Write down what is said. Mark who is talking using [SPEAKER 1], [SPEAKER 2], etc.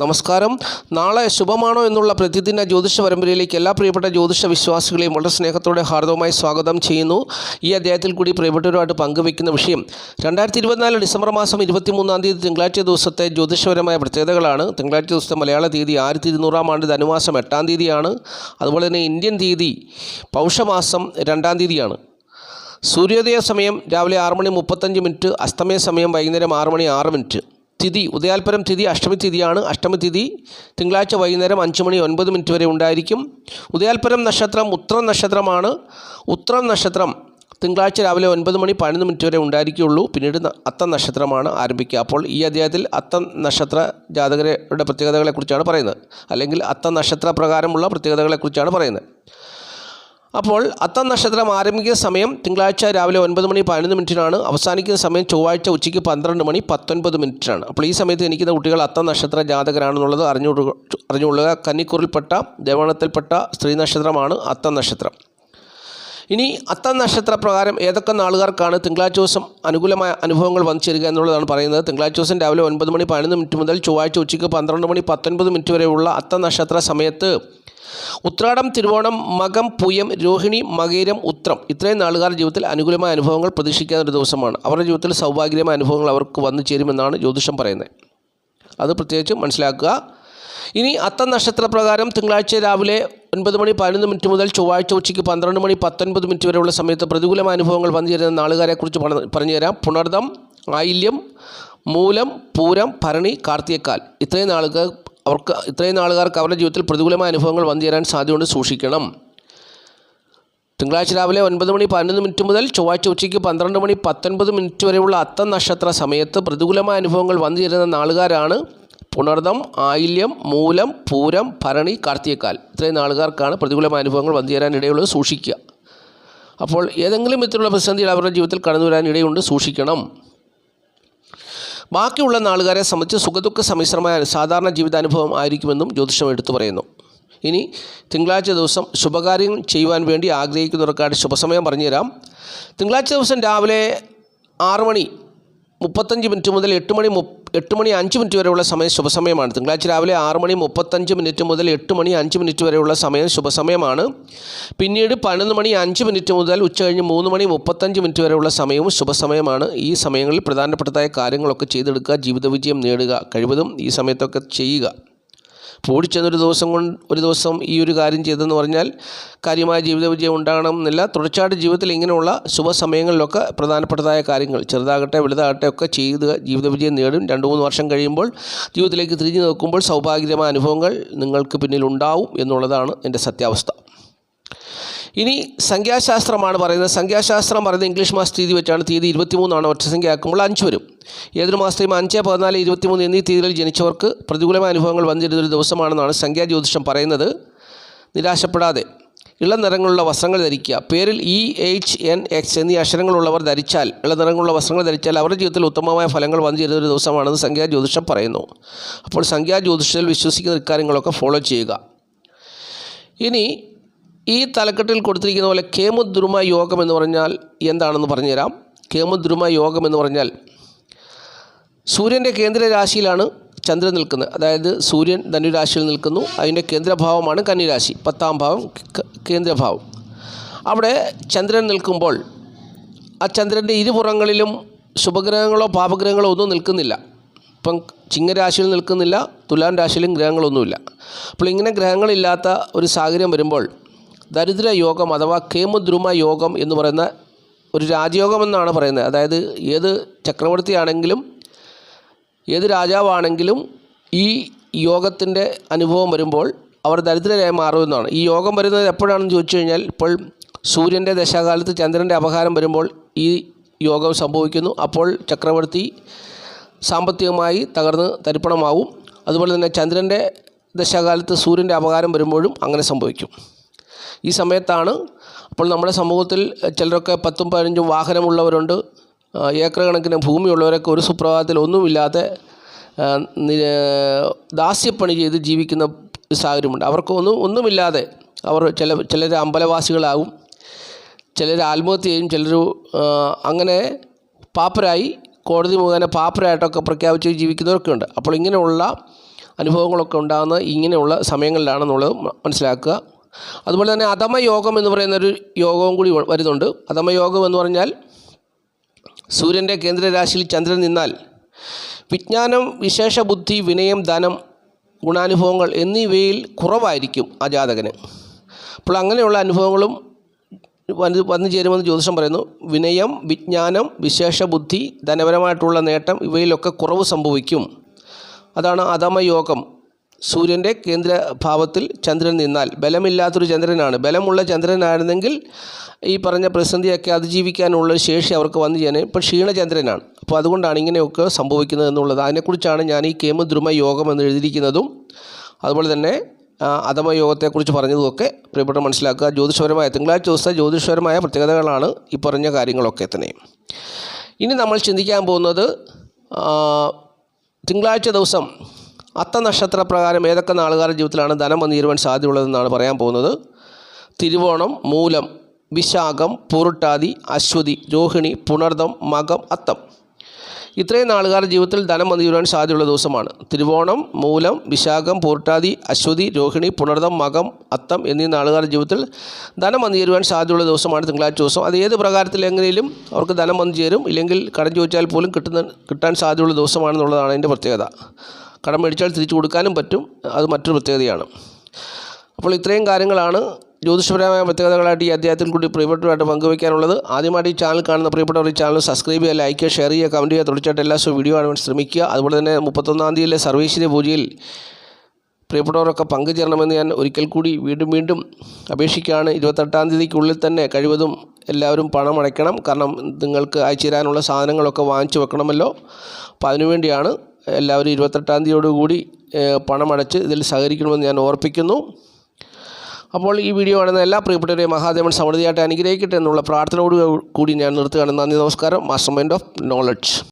[SPEAKER 1] നമസ്കാരം. നാളെ ശുഭമാണോ എന്നുള്ള പ്രതിദിന ജ്യോതിഷ പരമ്പരയിലേക്ക് എല്ലാ പ്രിയപ്പെട്ട ജ്യോതിഷ വിശ്വാസികളെയും വളരെ സ്നേഹത്തോടെ ഹാർദവമായി സ്വാഗതം ചെയ്യുന്നു. ഈ അധ്യായത്തിൽ കൂടി പ്രിയപ്പെട്ടവരുമായിട്ട് പങ്കുവയ്ക്കുന്ന വിഷയം 2024 ഡിസംബർ മാസം 23-ാം തീയതി തിങ്കളാഴ്ച ദിവസത്തെ ജ്യോതിഷപരമായ പ്രത്യേകതകളാണ്. തിങ്കളാഴ്ച ദിവസത്തെ മലയാള തീയതി 1200-ാം ആണ്ട് ധനുമാസം 8-ാം തീയതിയാണ്. അതുപോലെ തന്നെ ഇന്ത്യൻ തീയതി പൗഷമാസം 2-ാം തീയതിയാണ്. സൂര്യോദയ സമയം രാവിലെ 6:35, അസ്തമയ സമയം വൈകുന്നേരം 6:06. തിഥി ഉദയാൽപരം തിഥി അഷ്ടമി തിഥിയാണ്. അഷ്ടമി തിഥി തിങ്കളാഴ്ച വൈകുന്നേരം 5:09 വരെ ഉണ്ടായിരിക്കും. ഉദയാൽപരം നക്ഷത്രം ഉത്രം നക്ഷത്രമാണ്. ഉത്രം നക്ഷത്രം തിങ്കളാഴ്ച രാവിലെ 9:11 വരെ ഉണ്ടായിരിക്കുകയുള്ളൂ. പിന്നീട് അത്തം നക്ഷത്രമാണ് ആരംഭിക്കുക. അപ്പോൾ ഈ അധ്യായത്തിൽ അത്തം നക്ഷത്ര ജാതകരുടെ പ്രത്യേകതകളെക്കുറിച്ചാണ് പറയുന്നത്, അല്ലെങ്കിൽ അത്തം നക്ഷത്ര പ്രകാരമുള്ള പ്രത്യേകതകളെക്കുറിച്ചാണ് പറയുന്നത്. അപ്പോൾ അത്തം നക്ഷത്രം ആരംഭിക്കുന്ന സമയം തിങ്കളാഴ്ച രാവിലെ 9:11 അവസാനിക്കുന്ന സമയം ചൊവ്വാഴ്ച ഉച്ചയ്ക്ക് 12:19. അപ്പോൾ ഈ സമയത്ത് എനിക്കുന്ന കുട്ടികൾ അത്തം നക്ഷത്ര ജാതകരാണെന്നുള്ളത് അറിഞ്ഞുകൊള്ളുക. കന്നിക്കൂറിൽപ്പെട്ട ദേവഗണത്തിൽപ്പെട്ട സ്ത്രീ നക്ഷത്രമാണ് അത്തം നക്ഷത്രം. ഇനി അത്തം നക്ഷത്ര പ്രകാരം ഏതൊക്കെ നാളുകാർക്കാണ് തിങ്കളാഴ്ച ദിവസം അനുകൂലമായ അനുഭവങ്ങൾ വന്നു ചേരുക എന്നുള്ളതാണ് പറയുന്നത്. തിങ്കളാഴ്ച ദിവസം രാവിലെ 9:11 മുതൽ ചൊവ്വാഴ്ച ഉച്ചയ്ക്ക് 12:19 വരെയുള്ള അത്തം നക്ഷത്ര സമയത്ത് ഉത്രാടം, തിരുവോണം, മകം, പൂയം, രോഹിണി, മകയിരം, ഉത്രം ഇത്രയും നാളുകാർ ജീവിതത്തിൽ അനുകൂലമായ അനുഭവങ്ങൾ പ്രതീക്ഷിക്കുന്ന ഒരു ദിവസമാണ്. അവരുടെ ജീവിതത്തിൽ സൗഭാഗ്യമായ അനുഭവങ്ങൾ അവർക്ക് വന്നു ചേരുമെന്നാണ് ജ്യോതിഷം പറയുന്നത്. അത് പ്രത്യേകിച്ച് മനസ്സിലാക്കുക. ഇനി അത്തം നക്ഷത്രപ്രകാരം തിങ്കളാഴ്ച രാവിലെ 9:11 മുതൽ ചൊവ്വാഴ്ച ഉച്ചയ്ക്ക് 12:19 വരെയുള്ള സമയത്ത് പ്രതികൂലമായ അനുഭവങ്ങൾ വന്നു ചേരുന്ന നാളുകാരെക്കുറിച്ച് പറഞ്ഞുതരാം. പുണർദം, ആയില്യം, മൂലം, പൂരം, ഭരണി, കാർത്തികക്കാൽ ഇത്രയും നാളുകാർക്ക് അവരുടെ ജീവിതത്തിൽ പ്രതികൂലമായ അനുഭവങ്ങൾ വന്നു ചേരാൻ സാധ്യതയുണ്ട്. സൂക്ഷിക്കണം. തിങ്കളാഴ്ച രാവിലെ 9:11 മുതൽ ചൊവ്വാഴ്ച ഉച്ചയ്ക്ക് 12:19 വരെയുള്ള അത്തം നക്ഷത്ര സമയത്ത് പ്രതികൂലമായ അനുഭവങ്ങൾ വന്നു ചേരുന്ന നാളുകാരാണ് പുണർദം, ആയില്യം, മൂലം, പൂരം, ഭരണി, കാർത്തികക്കാൽ. ഇത്രയും നാളുകാർക്കാണ് പ്രതികൂലമായ അനുഭവങ്ങൾ വന്നു ചേരാൻ ഇടയുള്ളത്. സൂക്ഷിക്കുക. അപ്പോൾ ഏതെങ്കിലും വിധത്തിലുള്ള പ്രതിസന്ധികൾ അവരുടെ ജീവിതത്തിൽ കടന്നു വരാൻ ഇടയുണ്ട്. സൂക്ഷിക്കണം. ബാക്കിയുള്ള നാളുകാരെ സംബന്ധിച്ച് സുഖദുഃഖ സമ്മിശ്രമായ സാധാരണ ജീവിതാനുഭവം ആയിരിക്കുമെന്നും ജ്യോതിഷം എടുത്തു പറയുന്നു. ഇനി തിങ്കളാഴ്ച ദിവസം ശുഭകാര്യങ്ങൾ ചെയ്യുവാൻ വേണ്ടി ആഗ്രഹിക്കുന്നവർക്കായിട്ട് ശുഭസമയം പറഞ്ഞുതരാം. തിങ്കളാഴ്ച ദിവസം രാവിലെ 6:35 മുതൽ 8:05 വരെയുള്ള സമയം ശുഭസമയമാണ്. തിങ്കളാഴ്ച രാവിലെ 6:35 മുതൽ 8:05 വരെയുള്ള സമയം ശുഭസമയമാണ്. പിന്നീട് 11:05 മുതൽ ഉച്ചകഴിഞ്ഞ് 3:35 വരെയുള്ള സമയവും ശുഭസമയമാണ്. ഈ സമയങ്ങളിൽ പ്രധാനപ്പെട്ടതായ കാര്യങ്ങളൊക്കെ ചെയ്തെടുക്കുക, ജീവിത വിജയം നേടുക. കഴിവതും ഈ സമയത്തൊക്കെ ചെയ്യുക. ഓടിച്ചെന്നൊരു ദിവസം ഈ ഒരു കാര്യം ചെയ്തെന്ന് പറഞ്ഞാൽ കാര്യമായ ജീവിത വിജയം ഉണ്ടാകണമെന്നില്ല. തുടർച്ചയായിട്ട് ജീവിതത്തിൽ ഇങ്ങനെയുള്ള ശുഭസമയങ്ങളിലൊക്കെ പ്രധാനപ്പെട്ടതായ കാര്യങ്ങൾ ചെറുതാകട്ടെ വലുതാകട്ടെ ഒക്കെ ചെയ്ത് ജീവിത വിജയം നേടും. 2-3 വർഷം കഴിയുമ്പോൾ ജീവിതത്തിലേക്ക് തിരിഞ്ഞു നോക്കുമ്പോൾ സൗഭാഗ്യമായ അനുഭവങ്ങൾ നിങ്ങൾക്ക് പിന്നിലുണ്ടാവും എന്നുള്ളതാണ് എൻ്റെ സത്യാവസ്ഥ. ഇനി സംഖ്യാശാസ്ത്രമാണ് പറയുന്നത്. സംഖ്യാശാസ്ത്രം പറയുന്നത് ഇംഗ്ലീഷ് മാസ തീയതി വെച്ചാണ്. തീയതി 23 ഒറ്റസംഖ്യ ആക്കുമ്പോൾ 5 വരും. ഏതൊരു മാസത്തെയും 5, 14, 23 എന്നീ തീയതികളിൽ ജനിച്ചവർക്ക് പ്രതികൂലമായ അനുഭവങ്ങൾ വന്നിരുന്നൊരു ദിവസമാണെന്നാണ് സംഖ്യാജ്യോതിഷം പറയുന്നത്. നിരാശപ്പെടാതെ ഇളം നിറങ്ങളുള്ള വസ്ത്രങ്ങൾ ധരിക്കുക. പേരിൽ EHNX എന്നീ അക്ഷരങ്ങളുള്ളവർ ധരിച്ചാൽ, ഇളം നിറങ്ങളുള്ള വസ്ത്രങ്ങൾ ധരിച്ചാൽ അവരുടെ ജീവിതത്തിൽ ഉത്തമമായ ഫലങ്ങൾ വന്നു ചേരുന്നൊരു ദിവസമാണെന്ന് സംഖ്യാജ്യോതിഷം പറയുന്നു. അപ്പോൾ സംഖ്യാജ്യോതിഷത്തിൽ വിശ്വസിക്കുന്ന ഇക്കാര്യങ്ങളൊക്കെ ഫോളോ ചെയ്യുക. ഇനി ഈ തലക്കെട്ടിൽ കൊടുത്തിരിക്കുന്ന പോലെ കേമുദ്രുമ യോഗം എന്ന് പറഞ്ഞാൽ എന്താണെന്ന് പറഞ്ഞുതരാം. കേമുദ്രുമ യോഗം എന്ന് പറഞ്ഞാൽ സൂര്യൻ്റെ കേന്ദ്ര രാശിയിലാണ് ചന്ദ്രൻ നിൽക്കുന്നത്. അതായത് സൂര്യൻ ധനുരാശിയിൽ നിൽക്കുന്നു. അതിൻ്റെ കേന്ദ്രഭാവമാണ് കന്നിരാശി, 10ാം ഭാവം കേന്ദ്രഭാവം. അവിടെ ചന്ദ്രൻ നിൽക്കുമ്പോൾ ആ ചന്ദ്രൻ്റെ ഇരുപുറങ്ങളിലും ശുഭഗ്രഹങ്ങളോ പാപഗ്രഹങ്ങളോ ഒന്നും നിൽക്കുന്നില്ല. ഇപ്പം ചിങ്ങരാശിയിൽ നിൽക്കുന്നില്ല, തുലാം രാശിയിലും ഗ്രഹങ്ങളൊന്നുമില്ല. അപ്പോൾ ഇങ്ങനെ ഗ്രഹങ്ങളില്ലാത്ത ഒരു സാഹചര്യം വരുമ്പോൾ ദരിദ്ര യോഗം അഥവാ കേമുദ്രുമ യോഗം എന്ന് പറയുന്ന ഒരു രാജയോഗം എന്നാണ് പറയുന്നത്. അതായത് ഏത് ചക്രവർത്തിയാണെങ്കിലും ഏത് രാജാവാണെങ്കിലും ഈ യോഗത്തിൻ്റെ അനുഭവം വരുമ്പോൾ അവർ ദരിദ്രരായി മാറുമെന്നാണ്. ഈ യോഗം വരുന്നത് എപ്പോഴാണെന്ന് ചോദിച്ചു കഴിഞ്ഞാൽ, ഇപ്പോൾ സൂര്യൻ്റെ ദശാകാലത്ത് ചന്ദ്രൻ്റെ അപഹാരം വരുമ്പോൾ ഈ യോഗം സംഭവിക്കുന്നു. അപ്പോൾ ചക്രവർത്തി സാമ്പത്തികമായി തകർന്ന് തരിപ്പണമാവും. അതുപോലെ തന്നെ ചന്ദ്രൻ്റെ ദശാകാലത്ത് സൂര്യൻ്റെ അപഹാരം വരുമ്പോഴും അങ്ങനെ സംഭവിക്കും. ഈ സമയത്താണ് അപ്പോൾ നമ്മുടെ സമൂഹത്തിൽ ചിലരൊക്കെ 10ഉം 15ഉം വാഹനമുള്ളവരുണ്ട്. ഏക്കർ കണക്കിന് ഭൂമിയുള്ളവരൊക്കെ ഒരു സുപ്രഭാതത്തിൽ ഒന്നുമില്ലാതെ ദാസ്യപ്പണി ചെയ്ത് ജീവിക്കുന്ന സാഹചര്യമുണ്ട്. അവർക്ക് ഒന്നുമില്ലാതെ അവർ ചിലർ അമ്പലവാസികളാകും, ചിലർ ആത്മഹത്യ ചെയ്യും, ചിലർ അങ്ങനെ പാപ്പരായി കോടതി മുഖേന പാപ്പരായിട്ടൊക്കെ പ്രഖ്യാപിച്ച് ജീവിക്കുന്നവർക്കുണ്ട്. അപ്പോൾ ഇങ്ങനെയുള്ള അനുഭവങ്ങളൊക്കെ ഉണ്ടാകുന്ന ഇങ്ങനെയുള്ള സമയങ്ങളിലാണെന്നുള്ളത് മനസ്സിലാക്കുക. അതുപോലെ തന്നെ അധമയോഗം എന്ന് പറയുന്നൊരു യോഗവും കൂടി വരുന്നുണ്ട്. അധമയോഗം എന്ന് പറഞ്ഞാൽ സൂര്യൻ്റെ കേന്ദ്രരാശിയിൽ ചന്ദ്രൻ നിന്നാൽ വിജ്ഞാനം, വിശേഷബുദ്ധി, വിനയം, ധനം, ഗുണാനുഭവങ്ങൾ എന്നിവയിൽ കുറവായിരിക്കും ആ ജാതകന്. അപ്പോൾ അങ്ങനെയുള്ള അനുഭവങ്ങളും വന്നു ചേരുമെന്ന് ജ്യോതിഷം പറയുന്നു. വിനയം, വിജ്ഞാനം, വിശേഷബുദ്ധി, ധനപരമായിട്ടുള്ള നേട്ടം ഇവയിലൊക്കെ കുറവ് സംഭവിക്കും. അതാണ് അധമയോഗം. സൂര്യൻ്റെ കേന്ദ്രഭാവത്തിൽ ചന്ദ്രൻ നിന്നാൽ, ബലമില്ലാത്തൊരു ചന്ദ്രനാണ്. ബലമുള്ള ചന്ദ്രനായിരുന്നെങ്കിൽ ഈ പറഞ്ഞ പ്രതിസന്ധിയൊക്കെ അതിജീവിക്കാനുള്ള ശേഷി അവർക്ക് വന്നു ചേരാൻ. ഇപ്പോൾ ക്ഷീണചന്ദ്രനാണ്. അപ്പോൾ അതുകൊണ്ടാണ് ഇങ്ങനെയൊക്കെ സംഭവിക്കുന്നത് എന്നുള്ളത്. അതിനെക്കുറിച്ചാണ് ഞാൻ ഈ കേമദ്രുമ യോഗം എന്ന് എഴുതിയിരിക്കുന്നതും അതുപോലെ തന്നെ അധമയോഗത്തെക്കുറിച്ച് പറഞ്ഞതുമൊക്കെ പ്രിയപ്പെട്ട മനസ്സിലാക്കുക. ജ്യോതിഷപരമായ തിങ്കളാഴ്ച ദിവസത്തെ ജ്യോതിഷപരമായ പ്രത്യേകതകളാണ് ഈ പറഞ്ഞ കാര്യങ്ങളൊക്കെ തന്നെ. ഇനി നമ്മൾ ചിന്തിക്കാൻ പോകുന്നത് തിങ്കളാഴ്ച ദിവസം അത്തനക്ഷത്ര പ്രകാരം ഏതൊക്കെ നാളുകാരുടെ ജീവിതത്തിലാണ് ധനം വന്നു ചേരുവാൻ സാധ്യതയുള്ളതെന്നാണ് പറയാൻ പോകുന്നത്. തിരുവോണം, മൂലം, വിശാഖം, പൂരുട്ടാതി, അശ്വതി, രോഹിണി, പുണർദം, മകം, അത്തം. ഇത്രയും നാളുകാരുടെ ജീവിതത്തിൽ ധനം വന്നു ചേരുവാൻ സാധ്യതയുള്ള ദിവസമാണ്. തിരുവോണം, മൂലം, വിശാഖം, പൂരുട്ടാതി, അശ്വതി, രോഹിണി, പുണർദം, മകം, അത്തം എന്നീ നാളുകാരുടെ ജീവിതത്തിൽ ധനം വന്നു ചേരുവാൻ സാധ്യതയുള്ള ദിവസമാണ് തിങ്കളാഴ്ച ദിവസം. അത് ഏത് പ്രകാരത്തിൽ എങ്ങനെയും അവർക്ക് ധനം വന്നു ചേരും. ഇല്ലെങ്കിൽ കടം ചോദിച്ചാൽ പോലും കിട്ടാൻ സാധ്യതയുള്ള ദിവസമാണെന്നുള്ളതാണ് അതിൻ്റെ പ്രത്യേകത. കടം മേടിച്ചാൽ തിരിച്ചു കൊടുക്കാനും പറ്റും. അത് മറ്റൊരു പ്രത്യേകതയാണ്. അപ്പോൾ ഇത്രയും കാര്യങ്ങളാണ് ജ്യോതിഷപരമായ പ്രത്യേകതകളായിട്ട് ഈ അധ്യായത്തിൽ കൂടി പ്രിയപ്പെട്ടവരായിട്ട് പങ്കുവയ്ക്കാനുള്ളത്. ആദ്യമായിട്ട് ഈ ചാനൽ കാണുന്ന പ്രിയപ്പെട്ടവർ ഈ ചാനൽ സബ്സ്ക്രൈബ് ചെയ്യുക, ലൈക്ക് ചെയ്യുക, ഷെയർ ചെയ്യുക, കമൻറ്റ് ചെയ്യുക. തുടർച്ചയായിട്ട് എല്ലാ ദിവസവും വീഡിയോ കാണുവാൻ ശ്രമിക്കുക. അതുപോലെ തന്നെ 31-ാം തീയതിയിലെ സർവീശ്വര്യ പൂജയിൽ പ്രിയപ്പെട്ടവരൊക്കെ പങ്കുചേരണമെന്ന് ഞാൻ ഒരിക്കൽ കൂടി വീണ്ടും അപേക്ഷിക്കുകയാണ്. 28-ാം തീയതിക്കുള്ളിൽ തന്നെ കഴിവതും എല്ലാവരും പണം അടയ്ക്കണം. കാരണം നിങ്ങൾക്ക് അയച്ചുതരാനുള്ള സാധനങ്ങളൊക്കെ വാങ്ങിച്ചു വെക്കണമല്ലോ. അപ്പോൾ അതിനുവേണ്ടിയാണ് എല്ലാവരും 28-ാം തീയതിയോടുകൂടി പണമടച്ച് ഇതിൽ സഹകരിക്കണമെന്ന് ഞാൻ ഓർപ്പിക്കുന്നു. അപ്പോൾ ഈ വീഡിയോ കാണുന്ന എല്ലാ പ്രിയപ്പെട്ടവരെയും മഹാദേവൻ സമൃദ്ധിയായിട്ട് അനുഗ്രഹിക്കട്ടെ എന്നുള്ള പ്രാർത്ഥനയോട് കൂടി ഞാൻ നിർത്തുകയാണ്. നന്ദി, നമസ്കാരം. Master mind of knowledge.